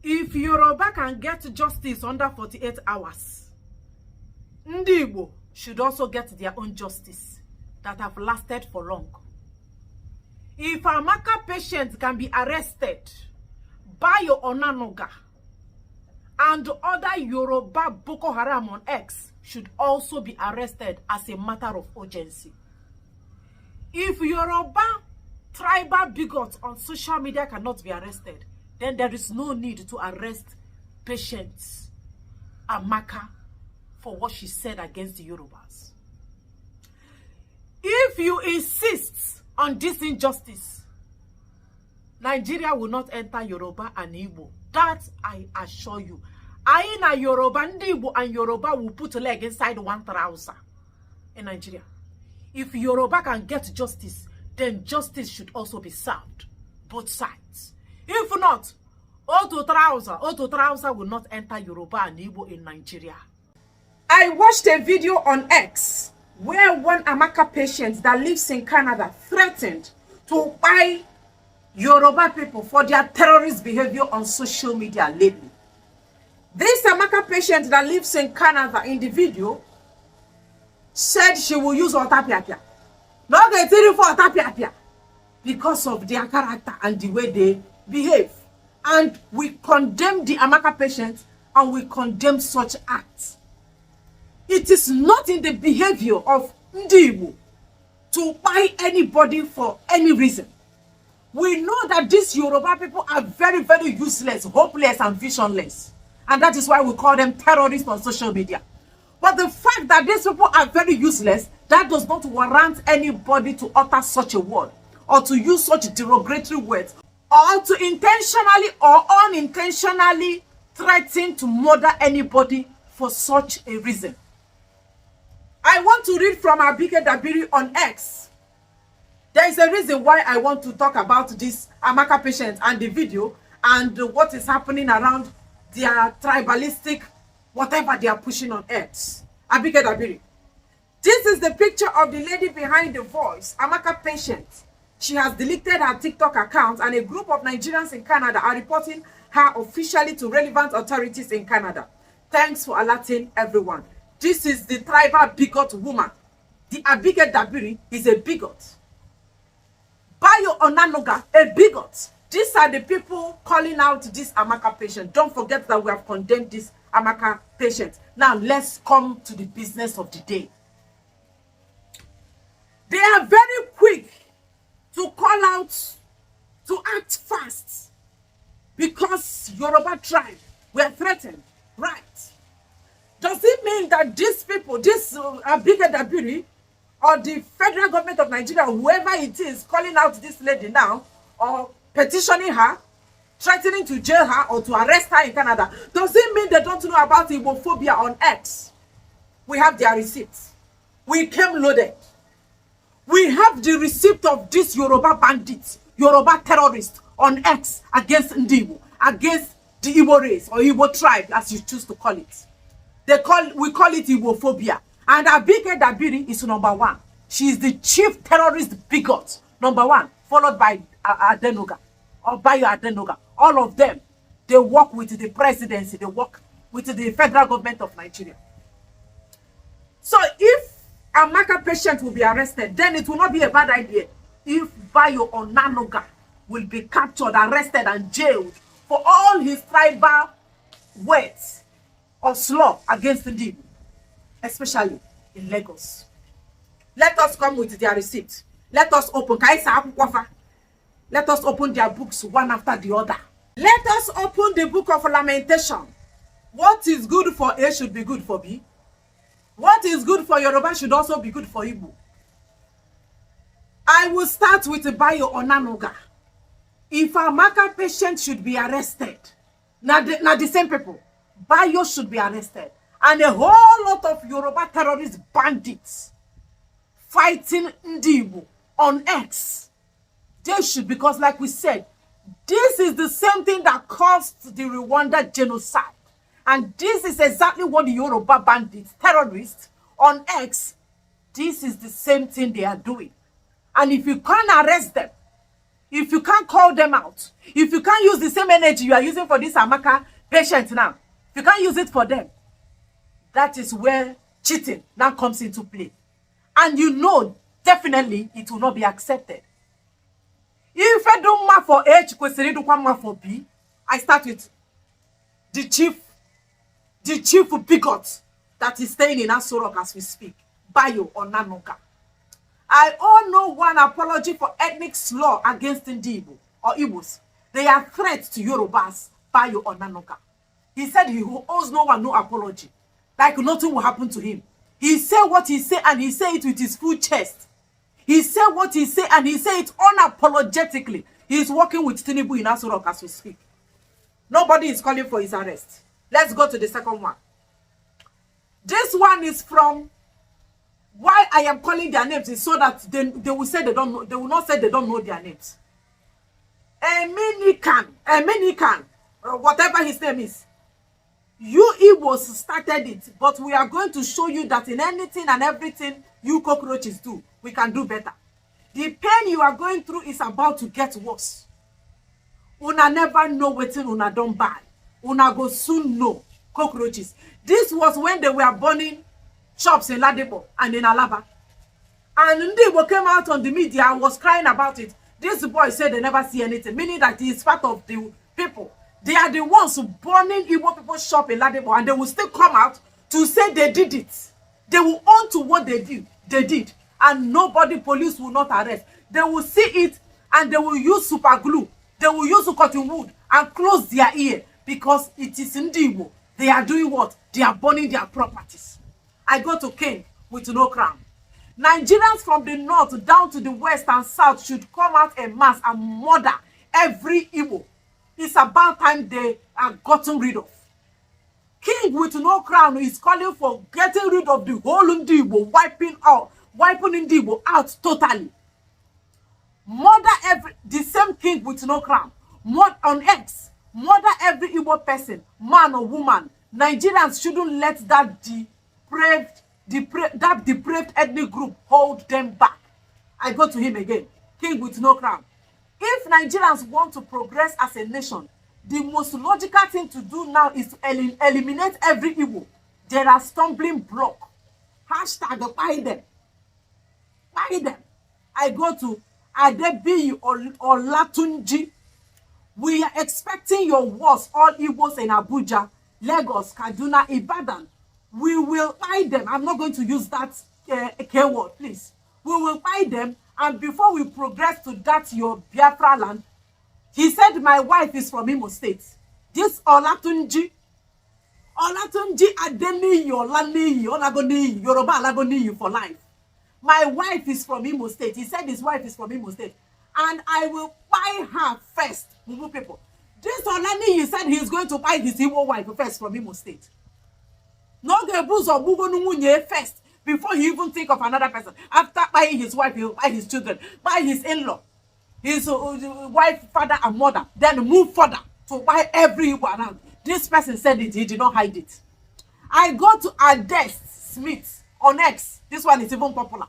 If Yoruba can get justice under 48 hours, Ndi Igbo should also get their own justice that have lasted for long. If Amaka patients can be arrested, Bayo onanuga and other Yoruba Boko Haram on X should also be arrested as a matter of urgency. If Yoruba tribal bigots on social media cannot be arrested, then there is no need to arrest patients Amaka for what she said against the Yorubas. If you insist on this injustice, Nigeria will not enter Yoruba and Igbo. That I assure you. Aina Yoruba, Igbo and Yoruba will put a leg inside one trouser in Nigeria. If Yoruba can get justice, then justice should also be served. Both sides. If not, Oto trouser will not enter Yoruba and Igbo in Nigeria. I watched a video on X where one Amaka patient that lives in Canada threatened to buy Yoruba people for their terrorist behavior on social media lately. This Amaka patient that lives in Canada in the video said she will use otapiapia. Not getting for otapiapia because of their character and the way they behave. And we condemn the Amaka patient and we condemn such acts. It is not in the behavior of Ndi Igbo to buy anybody for any reason. We know that these Yoruba people are very, very useless, hopeless, and visionless. And that is why we call them terrorists on social media. But the fact that these people are very useless, that does not warrant anybody to utter such a word or to use such derogatory words or to intentionally or unintentionally threaten to murder anybody for such a reason. I want to read from Amaka.That on X. There is a reason why I want to talk about this Amaka patient and the video and what is happening around their tribalistic, whatever they are pushing on X. Amaka.That. This is the picture of the lady behind the voice, Amaka patient. She has deleted her TikTok account and a group of Nigerians in Canada are reporting her officially to relevant authorities in Canada. Thanks for alerting everyone. This is the tribal bigot woman. The Amaka.That is a bigot. Bayo onanuga, a bigot. These are the people calling out this Amaka patient. Don't forget that we have condemned this Amaka patient. Now let's come to the business of the day. They are very quick to call out, to act fast, because Yoruba tribe were threatened, right? Does it mean that these people, this Amaka.That or the federal government of Nigeria, whoever it is, calling out this lady now, or petitioning her, threatening to jail her or to arrest her in Canada, does it mean they don't know about Igbophobia on X? We have their receipts. We came loaded. We have the receipt of this Yoruba bandits, Yoruba terrorists on X against Ndi Igbo, against the Igbo race or Igbo tribe, as you choose to call it. We call it Igbophobia. And Amaka.That is number one. She is the chief terrorist bigot, number one, followed by Adenuga or Bayo Adenuga. All of them, they work with the presidency, they work with the federal government of Nigeria. So if Amaka patient will be arrested, then it will not be a bad idea if Bayo onanuga will be captured, arrested, and jailed for all his tribal words or slur against the Igbo, especially in Lagos. Let us come with their receipt. Let us open. Let us open their books one after the other. Let us open the book of Lamentation. What is good for A should be good for B. What is good for Yoruba should also be good for Igbo. I will start with Bayo onanuga. If Amaka patient should be arrested, now the same people, Bayo should be arrested. And a whole lot of Yoruba terrorist bandits fighting Ndi Igbo on X. They should, because like we said, this is the same thing that caused the Rwanda genocide. And this is exactly what the Yoruba bandits, terrorists on X, this is the same thing they are doing. And if you can't arrest them, If you can't call them out, if you can't use the same energy you are using for this Amaka patient now, if you can't use it for them, that is where cheating now comes into play. And you know, definitely, it will not be accepted. If I do math for H, kwesịrị ịdụkwa math for B. I start with the chief bigot that is staying in Asorok as we speak, Bayo onanuga. I all know one apology for ethnic slur against Igbo or Igbos. They are threats to Yorubas, Bayo onanuga. He said he owes no one no apology. Like nothing will happen to him. He said what he said and he said it with his full chest. He said what he said and he said it unapologetically. He is working with Tinubu in Asorok as we speak. Nobody is calling for his arrest. Let's go to the second one. This one is from why I am calling their names is so that they will say they don't know. They will not say they don't know their names. Emenikan, or whatever his name is. You Igbos started it, but we are going to show you that in anything and everything you cockroaches do, we can do better. The pain you are going through is about to get worse. Una never know wetin una don buy. Una go soon know cockroaches. This was when they were burning shops in Ladipo and in Alaba. And Ndibo came out on the media and was crying about it. This boy said they never see anything, meaning that he is part of the people. They are the ones burning Igbo people's shop in Ladipo, and they will still come out to say they did it. They will own to what they did. And nobody, police will not arrest. They will see it and they will use super glue. They will use cotton wood and close their ear because it is in Igbo. They are doing what? They are burning their properties. I go to King with no crown. Nigerians from the north down to the west and south should come out en masse and murder every Igbo. It's about time they are gotten rid of. King with no crown is calling for getting rid of the whole Igbo, wiping Igbo out totally. Murder the same king with no crown. On X, murder every Igbo person, man or woman. Nigerians shouldn't let that depraved ethnic group hold them back. I go to him again. King with no crown. If Nigerians want to progress as a nation, the most logical thing to do now is to eliminate every Igbo. There are stumbling blocks. Hashtag buy them. Buy them. I go to Adebiyi or Latunji. We are expecting your words, all Igbos in Abuja, Lagos, Kaduna, Ibadan. We will buy them. I'm not going to use that K-word, please. We will buy them, and before we progress to that your Biafra land, he said my wife is from Imo State. This Olatunji Adeniyi Olaniyi Olagoniyi Yoruba Alagoniyi for life. My wife is from Imo State. He said his wife is from Imo State. And I will buy her first, Mumu people. This Olaniyi said he is going to buy his Igbo wife first from Imo State. No gebuzo bugo numunye first before he even think of another person. After buying his wife, he will buy his children, buy his in-law, his wife, father, and mother. Then move further to buy every Igbo around. This person said it, he did not hide it. I go to Ades Smith on X. This one is even popular.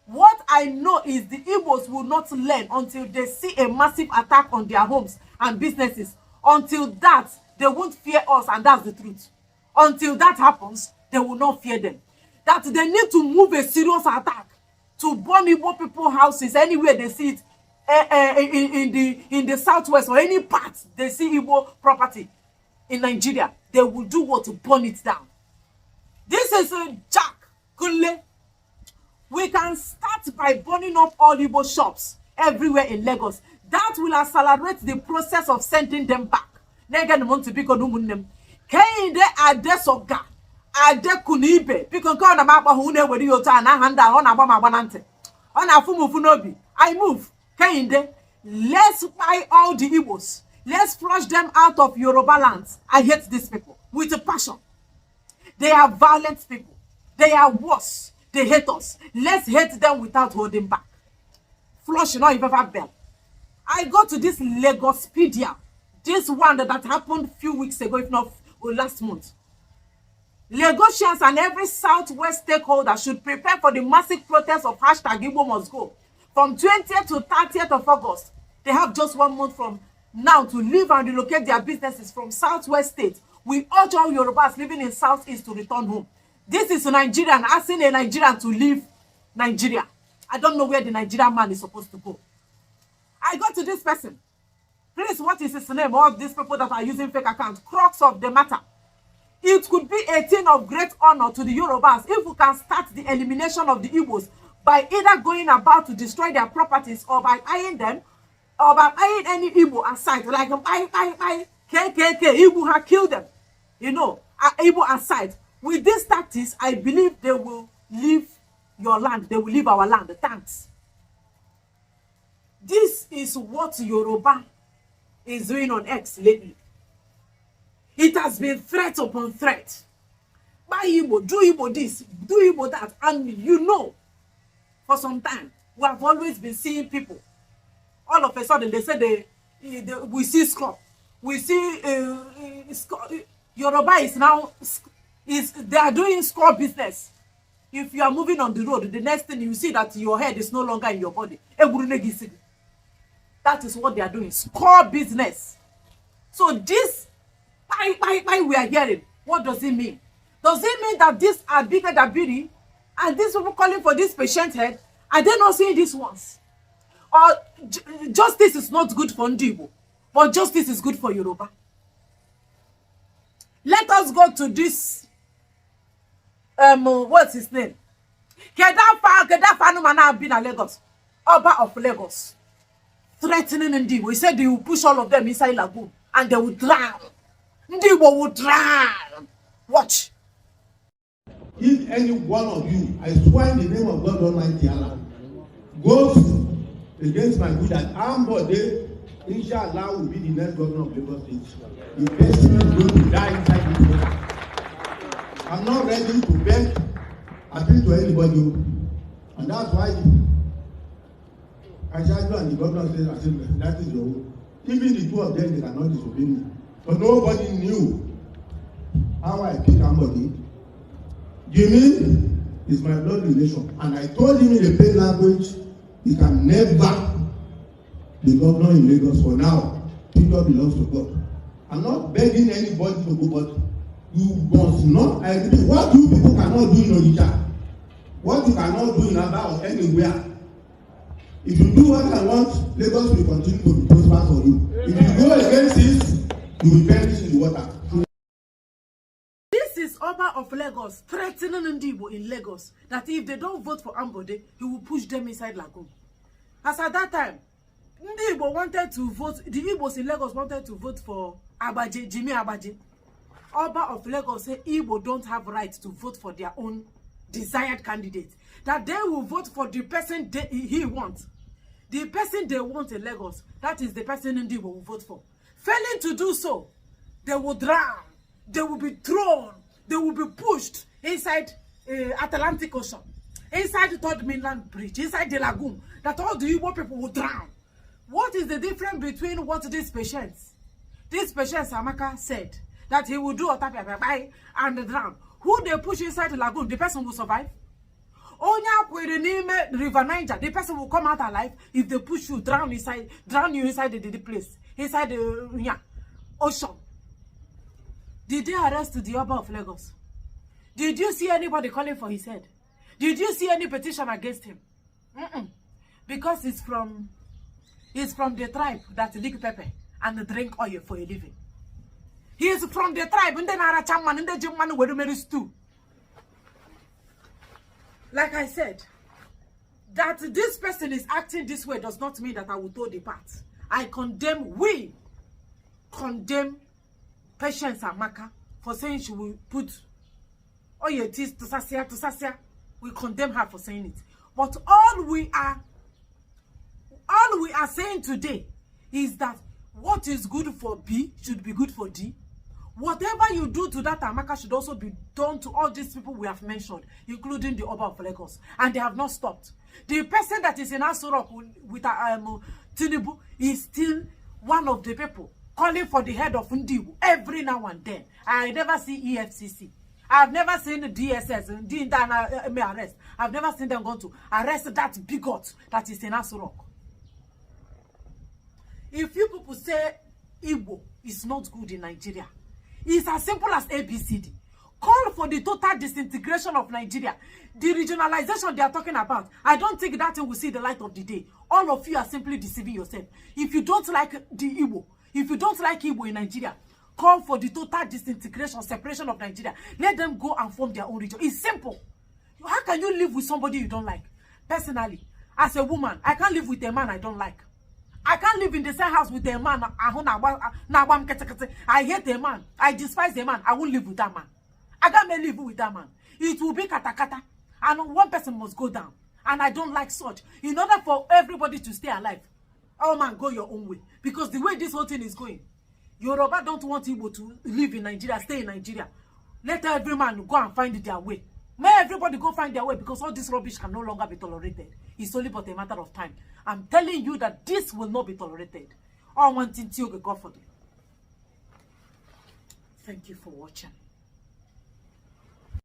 What I know is the Igbos will not learn until they see a massive attack on their homes and businesses. Until that, they won't fear us, and that's the truth. Until that happens, they will not fear them. That they need to move a serious attack to burn Igbo people's houses anywhere they see it in the southwest or any part they see Igbo property in Nigeria. They will do what to burn it down. This is Jack Kunle. We can start by burning up all Igbo shops everywhere in Lagos. That will accelerate the process of sending them back. Kende adesoga adekunibe because na makpa hu na ewere yoto ana handa ọ na-agba ma gbanante ọ na afumufu n'obi. I move Kende. Let's buy all the Igbos. Let's flush them out of Yoruba lands. I hate these people with a passion. They are violent people. They are worse. They hate us. Let's hate them without holding back. Flush, not even bell. I go to this Lagospedia. This one that happened a few weeks ago, if not last month. Lagosians and every Southwest stakeholder should prepare for the massive protest of hashtag Igbo must go from 20th to 30th of August. They have just 1 month from now to leave and relocate their businesses from southwest states. We urge all Yorubas living in southeast to return home. This is Nigerian asking a Nigerian to leave Nigeria. I don't know where the Nigerian man is supposed to go. I go to this person. Please, what is his name? All these people that are using fake accounts. Crux of the matter. It could be a thing of great honor to the Yorubas if we can start the elimination of the Igbos by either going about to destroy their properties or by eyeing them or by eyeing any Igbo aside. Like I KKK, Igbo have killed them. You know, Igbo aside. With these tactics, I believe they will leave your land. They will leave our land. Thanks. This is what Yoruba is doing on X lately. It has been threat upon threat. By Igbo, do Igbo this, do Igbo that. And you know, for some time, we have always been seeing people. All of a sudden, they say we see score. We see Yoruba is now, they are doing score business. If you are moving on the road, the next thing you see that your head is no longer in your body. That is what they are doing. Score business. So this, we are hearing, what does it mean? Does it mean that these are bigger than Biri and these people calling for this patient head, are they not seeing these ones? Or justice is not good for Ndibo, but justice is good for Yoruba? Let us go to this, what's his name? Kedafa no man have been a Lagos, Oba of Lagos, threatening Ndibo. He said they will push all of them inside lagoon and they will drown. Ndibo will drown. Watch. If any one of you, I swear in the name of God Almighty Allah, goes against my good that Ambode, inshallah, will be the next governor of Lagos State. The person is going to die inside this water. I'm not ready to beg, appeal to anybody. And that's why Kajadu and the governor said, that is your own. Even the two of them, they cannot disobey me. But nobody knew how I pick somebody. Jimmy is my blood relation. And I told him in a plain language, he can never be governor in Lagos for now. Kingdom belongs to God. I'm not begging anybody to go, but you must not. I repeat, what you people cannot do in Onitsha, what you cannot do in Aba or anywhere. If you do what I want, Lagos will continue to be prosperous for you. If you go against this, you will perish in the water. This is Oba of Lagos threatening Ndibo in Lagos that if they don't vote for Ambode, he will push them inside lagoon. As at that time, Ndibo wanted to vote, the Igbos in Lagos wanted to vote for Abaje, Jimmy Abaje. Oba of Lagos said Igbo don't have right to vote for their own desired candidate. That they will vote for the person he wants. The person they want in Lagos, that is the person Ndibo will vote for. Failing to do so, they will drown, they will be thrown, they will be pushed inside Atlantic Ocean, inside the Third Mainland Bridge, inside the lagoon, that all the Igbo people will drown. What is the difference between what these patients, Amaka said, that he will do and drown? Who they push inside the lagoon, the person will survive. Onya River Niger, the person will come out alive. If they push you, drown you inside the place, inside the ocean. Did they arrest the Oba of Lagos? Did you see anybody calling for his head? Did you see any petition against him? Because he's from the tribe that lick pepper and drink oil for a living. He is from the tribe and then Arachaman and the German were married too. Like I said, that this person is acting this way does not mean that I will throw the part. We condemn Patience Amaka for saying she will put all your teeth to Sasia. We condemn her for saying it. But all we are saying today is that what is good for B should be good for D. Whatever you do to that Amaka should also be done to all these people we have mentioned, including the Oba of Lagos. And they have not stopped. The person that is in Asurok with Tinubu is still one of the people calling for the head of Ndibu every now and then. I never see EFCC. I've never seen DSS, the internal arrest. I've never seen them going to arrest that bigot that is in Asurok. If you people say Igbo is not good in Nigeria, it's as simple as ABCD. Call for the total disintegration of Nigeria. The regionalization they are talking about, I don't think that thing will see the light of the day. All of you are simply deceiving yourself. If you don't like the Igbo, if you don't like Igbo in Nigeria, call for the total disintegration, separation of Nigeria. Let them go and form their own region. It's simple. How can you live with somebody you don't like? Personally, as a woman, I can't live with a man I don't like. I can't live in the same house with a man. I hate a man. I despise a man. I won't live with that man. I can't live with that man. It will be katakata. And one person must go down. And I don't like such. In order for everybody to stay alive, oh man, go your own way. Because the way this whole thing is going, Yoruba don't want Igbo to live in Nigeria, stay in Nigeria. Let every man go and find their way. May everybody go find their way, because all this rubbish can no longer be tolerated. It's only but a matter of time. I'm telling you that this will not be tolerated. All wanting to go for them. Thank you for watching.